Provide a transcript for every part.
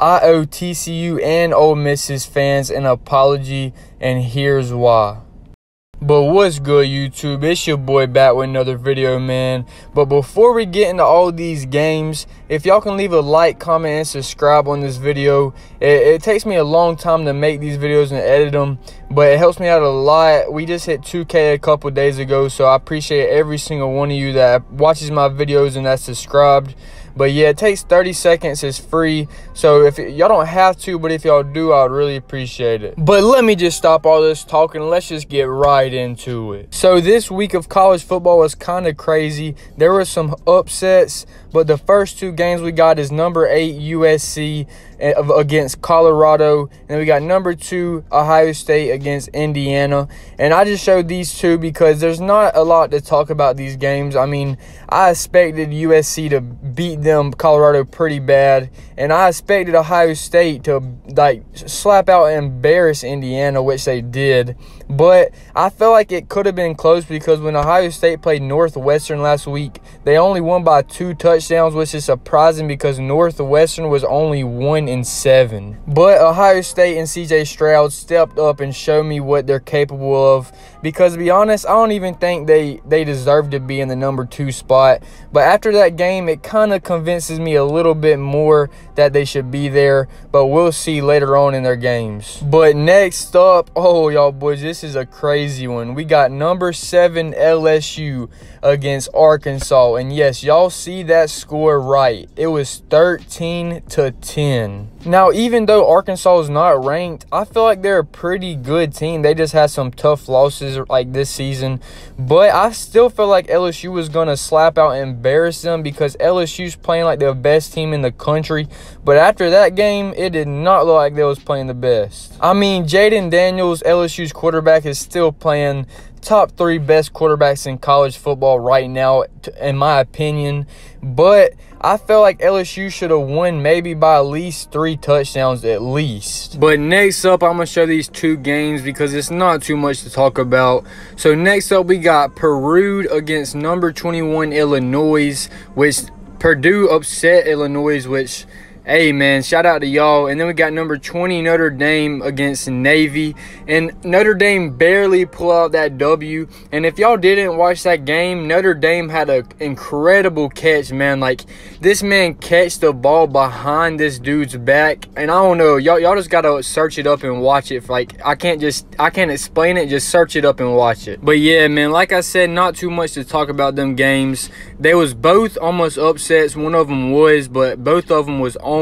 I owe TCU and Ole Miss's fans an apology, and here's why. But what's good, YouTube? It's your boy back with another video, man. But before we get into all these games, if y'all can leave a like, comment, and subscribe on this video. It takes me a long time to make these videos and edit them, but it helps me out a lot. We just hit 2K a couple days ago, so I appreciate every single one of you that watches my videos and that's subscribed. But yeah, it takes 30 seconds. It's free. So if y'all don't have to, but if y'all do, I'd really appreciate it. But let me just stop all this talking. Let's just get right into it. So this week of college football was kind of crazy. There were some upsets, but the first two games we got is number 8 USC against Colorado, and then we got number 2 Ohio State against Indiana. And I just showed these two because there's not a lot to talk about these games. I mean, I expected USC to beat them Colorado pretty bad, and I expected Ohio State to like slap out and embarrass Indiana, which they did. But I felt like it could have been close because when Ohio State played Northwestern last week, they only won by 2 touchdowns, which is surprising because Northwestern was only 1-7. But Ohio State and CJ Stroud stepped up and showed me what they're capable of. Because to be honest, I don't even think they deserve to be in the number 2 spot. But after that game, it kind of convinces me a little bit more that they should be there. But we'll see later on in their games. But next up, oh, y'all boys, this is a crazy one. We got number 7 LSU against Arkansas. And yes, y'all see that score right. It was 13-10. Now, even though Arkansas is not ranked, I feel like they're a pretty good team. They just had some tough losses like this season. But I still feel like LSU was going to slap out and embarrass them because LSU's playing like the best team in the country. But after that game, it did not look like they was playing the best. I mean, Jaden Daniels, LSU's quarterback, is still playing top 3 best quarterbacks in college football right now, in my opinion. But I felt like LSU should have won maybe by at least 3 touchdowns at least. But next up, I'm going to show these 2 games because it's not too much to talk about. So next up, we got Purdue against number 21 Illinois, which Purdue upset Illinois, which, hey, man, shout out to y'all. And then we got number 20 Notre Dame against Navy. And Notre Dame barely pulled out that W. And if y'all didn't watch that game, Notre Dame had an incredible catch, man. Like, this man catched the ball behind this dude's back. And I don't know, y'all just got to search it up and watch it. Like, I can't explain it. Just search it up and watch it. But yeah, man, like I said, not too much to talk about them games. They was both almost upsets. One of them was, but both of them was almost.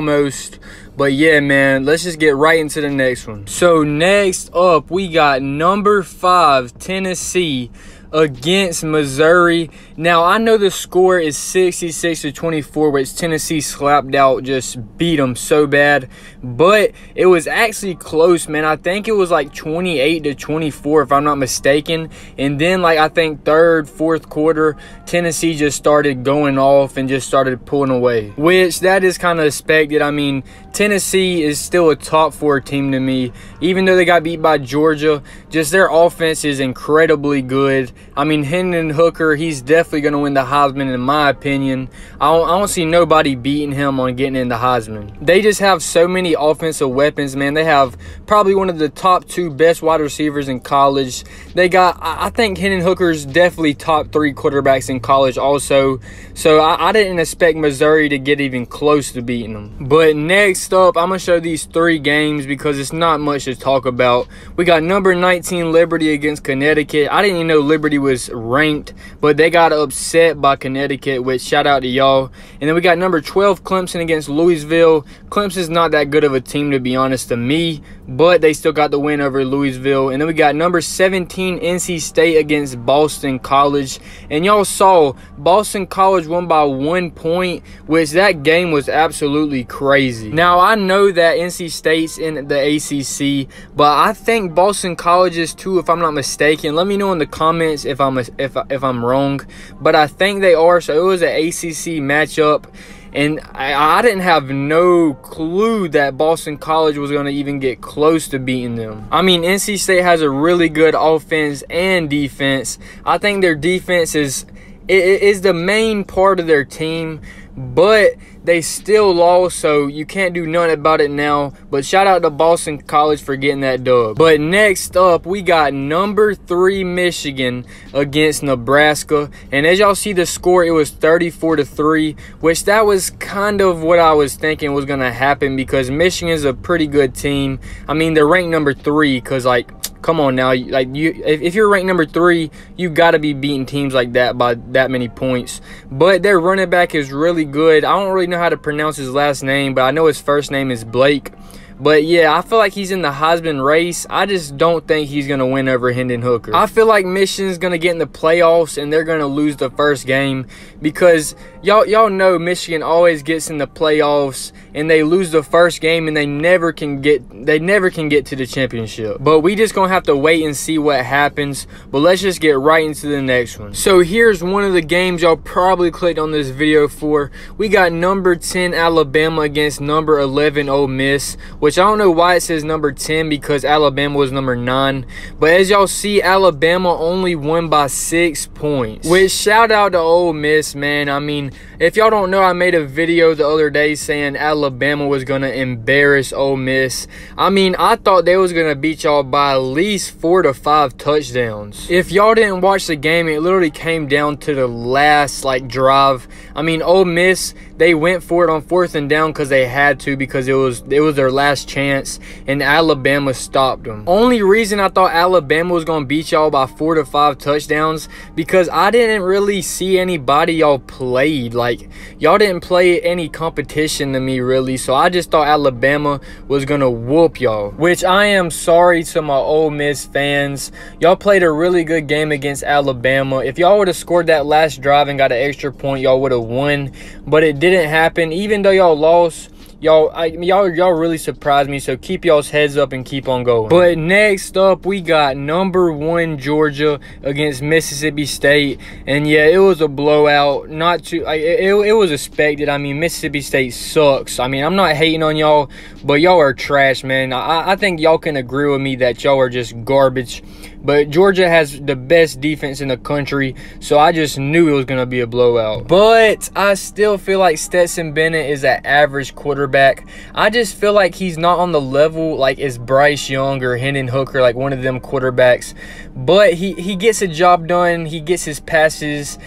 But yeah, man, let's just get right into the next one. So next up, we got number 5 Tennessee against Missouri. Now, I know the score is 66-24, which Tennessee slapped out, just beat them so bad. But it was actually close, man. I think it was like 28-24, if I'm not mistaken. And then, like, I think 3rd, 4th quarter, Tennessee just started going off and just started pulling away, which that is kind of expected. I mean, Tennessee is still a top 4 team to me. Even though they got beat by Georgia, just their offense is incredibly good. I mean, Hendon Hooker, he's definitely going to win the Heisman in my opinion. I don't see nobody beating him on getting in the Heisman. They just have so many offensive weapons, man. They have probably one of the top 2 best wide receivers in college. They got, I think Hendon Hooker's definitely top 3 quarterbacks in college also. So I didn't expect Missouri to get even close to beating them. But next up, I'm going to show these 3 games because it's not much to talk about. We got number 19 Liberty against Connecticut. I didn't even know Liberty was ranked, but they got upset by Connecticut, which shout out to y'all. And then we got number 12 Clemson against Louisville. Clemson's not that good of a team, to be honest, to me, but they still got the win over Louisville. And then we got number 17 NC State against Boston College. And y'all saw Boston College won by 1 point, which that game was absolutely crazy. Now, I know that NC State's in the ACC, but I think Boston College is too, if I'm not mistaken. Let me know in the comments if I'm wrong, but I think they are. So it was an ACC matchup. And I didn't have no clue that Boston College was going to even get close to beating them. I mean, NC State has a really good offense and defense. I think their defense is the main part of their team, but they still lost, so you can't do nothing about it now. But shout out to Boston College for getting that dub. But next up, we got number 3 Michigan against Nebraska. And as y'all see the score, it was 34-3, which that was kind of what I was thinking was going to happen because Michigan's a pretty good team. I mean, they're ranked number 3 because, like, come on now, like if you're ranked number 3, you got to be beating teams like that by that many points. But their running back is really good. I don't really know how to pronounce his last name, but I know his first name is Blake. But yeah, I feel like he's in the Heisman race. I just don't think he's going to win over Hendon Hooker. I feel like Michigan's going to get in the playoffs and they're going to lose the first game because y'all know Michigan always gets in the playoffs and they lose the first game and they never can get to the championship. But we just going to have to wait and see what happens. But let's just get right into the next one. So here's one of the games y'all probably clicked on this video for. We got number 10 Alabama against number 11 Ole Miss, which I don't know why it says number 10 because Alabama was number 9. But as y'all see, Alabama only won by 6 points. Which, shout out to Ole Miss, man. I mean, if y'all don't know, I made a video the other day saying Alabama was going to embarrass Ole Miss. I mean, I thought they was going to beat y'all by at least 4 to 5 touchdowns. If y'all didn't watch the game, it literally came down to the last, like, drive. I mean, Ole Miss, they went for it on 4th and down because they had to, because it was their last chance, and Alabama stopped them. Only reason I thought Alabama was going to beat y'all by 4 to 5 touchdowns because I didn't really see anybody y'all played. Like, y'all didn't play any competition to me, really, so I just thought Alabama was going to whoop y'all, which I am sorry to my Ole Miss fans. Y'all played a really good game against Alabama. If y'all would have scored that last drive and got an extra point, y'all would have won, but it didn't happen. Even though y'all lost, y'all really surprised me, so keep y'all's heads up and keep on going. But next up, we got number 1 Georgia against Mississippi State, and yeah, it was a blowout. Not too, it was expected. I mean, Mississippi State sucks. I mean, I'm not hating on y'all, but y'all are trash, man. I think y'all can agree with me that y'all are just garbage. But Georgia has the best defense in the country, so I just knew it was going to be a blowout. But I still feel like Stetson Bennett is an average quarterback. I just feel like he's not on the level like as Bryce Young or Hendon Hooker, like one of them quarterbacks. But he gets a job done. He gets his passes.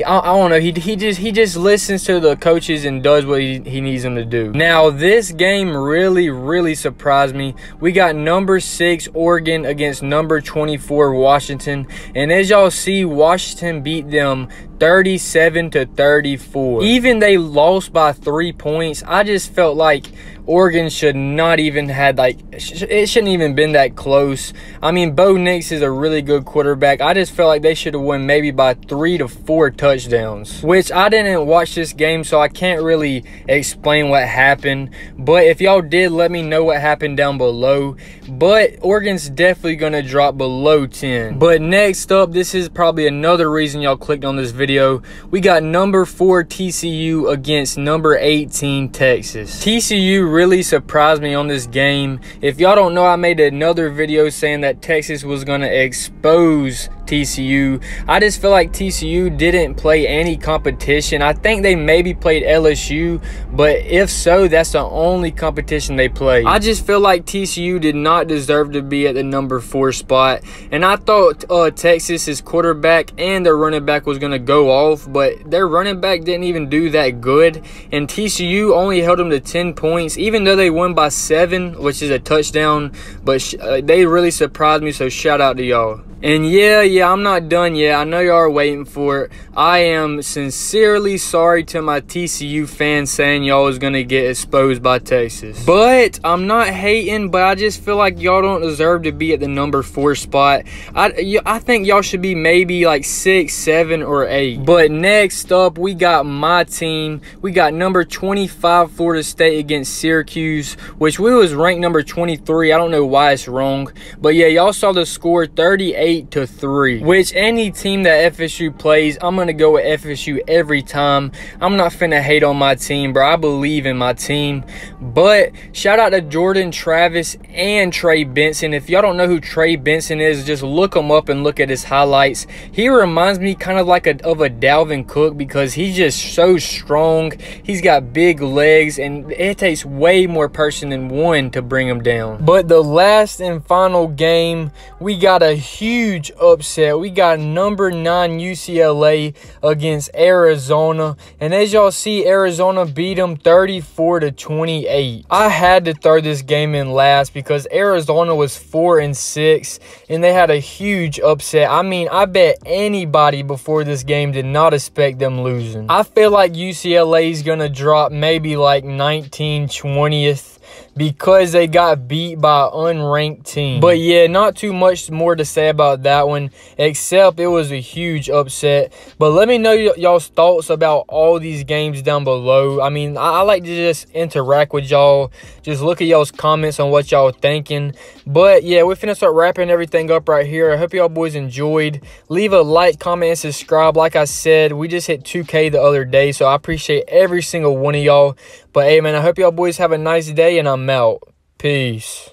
I don't know. He just listens to the coaches and does what he needs them to do. Now, this game really surprised me. We got number 6 Oregon against number 24 Washington, and as y'all see, Washington beat them 37-34. Even they lost by 3 points. I just felt like Oregon should not even had, like, it shouldn't even been that close. I mean, Bo Nix is a really good quarterback. I just felt like they should have won maybe by 3 to 4 touchdowns, which I didn't watch this game, so I can't really explain what happened. But if y'all did, let me know what happened down below. But Oregon's definitely going to drop below 10. But next up, this is probably another reason y'all clicked on this video. We got number 4 TCU against number 18 Texas. TCU really surprised me on this game. If y'all don't know, I made another video saying that Texas was going to expose TCU. I just feel like TCU didn't play any competition. I think they maybe played LSU, but if so, that's the only competition they played. I just feel like TCU did not deserve to be at the number 4 spot, and I thought Texas's quarterback and their running back was going to go off, but their running back didn't even do that good, and TCU only held them to 10 points, even though they won by 7, which is a touchdown. But they really surprised me, so shout out to y'all. And yeah, I'm not done yet. I know y'all are waiting for it. I am sincerely sorry to my TCU fans saying y'all was going to get exposed by Texas. But I'm not hating, but I just feel like y'all don't deserve to be at the number 4 spot. I think y'all should be maybe like 6, 7, or 8. But next up, we got my team. We got number 25 Florida State against Syracuse, which we was ranked number 23. I don't know why it's wrong. But yeah, y'all saw the score, 38-3. 3. Which any team that FSU plays, I'm going to go with FSU every time. I'm not finna hate on my team, bro. I believe in my team. But shout out to Jordan Travis and Trey Benson. If y'all don't know who Trey Benson is, just look him up and look at his highlights. He reminds me kind of like of a Dalvin Cook because he's just so strong. He's got big legs, and it takes way more person than one to bring him down. But the last and final game, we got a huge upset. We got number 9 UCLA against Arizona, and as y'all see, Arizona beat them 34-28. I had to throw this game in last because Arizona was 4-6, and they had a huge upset. I mean, I bet anybody before this game did not expect them losing. I feel like UCLA is gonna drop maybe like 19-20th because they got beat by an unranked team. But yeah, not too much more to say about that one, except it was a huge upset. But let me know y'all's thoughts about all these games down below. I mean, I like to just interact with y'all, just look at y'all's comments on what y'all thinking. But yeah, we're finna start wrapping everything up right here. I hope y'all boys enjoyed. Leave a like, comment, and subscribe. Like I said, we just hit 2K the other day, so I appreciate every single one of y'all. But hey, man, I hope y'all boys have a nice day, and I'm out. Peace.